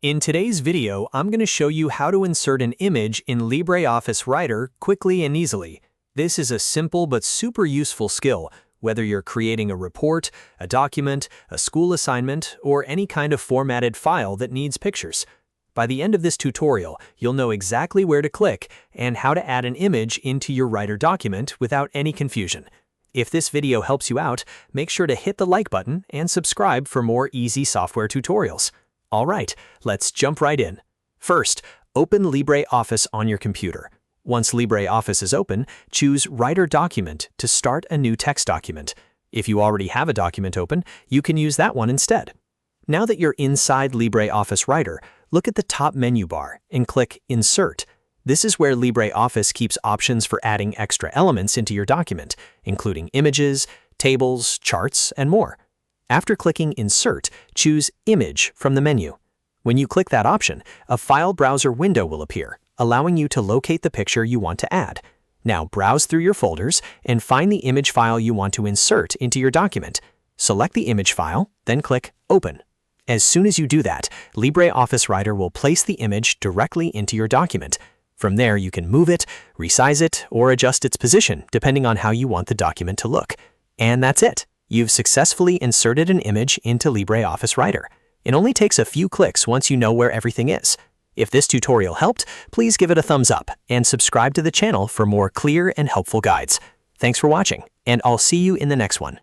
In today's video, I'm going to show you how to insert an image in LibreOffice Writer quickly and easily. This is a simple but super useful skill, whether you're creating a report, a document, a school assignment, or any kind of formatted file that needs pictures. By the end of this tutorial, you'll know exactly where to click and how to add an image into your Writer document without any confusion. If this video helps you out, make sure to hit the like button and subscribe for more easy software tutorials. All right, let's jump right in. First, open LibreOffice on your computer. Once LibreOffice is open, choose Writer Document to start a new text document. If you already have a document open, you can use that one instead. Now that you're inside LibreOffice Writer, look at the top menu bar and click Insert. This is where LibreOffice keeps options for adding extra elements into your document, including images, tables, charts, and more. After clicking Insert, choose Image from the menu. When you click that option, a file browser window will appear, allowing you to locate the picture you want to add. Now browse through your folders and find the image file you want to insert into your document. Select the image file, then click Open. As soon as you do that, LibreOffice Writer will place the image directly into your document. From there, you can move it, resize it, or adjust its position depending on how you want the document to look. And that's it. You've successfully inserted an image into LibreOffice Writer. It only takes a few clicks once you know where everything is. If this tutorial helped, please give it a thumbs up and subscribe to the channel for more clear and helpful guides. Thanks for watching, and I'll see you in the next one.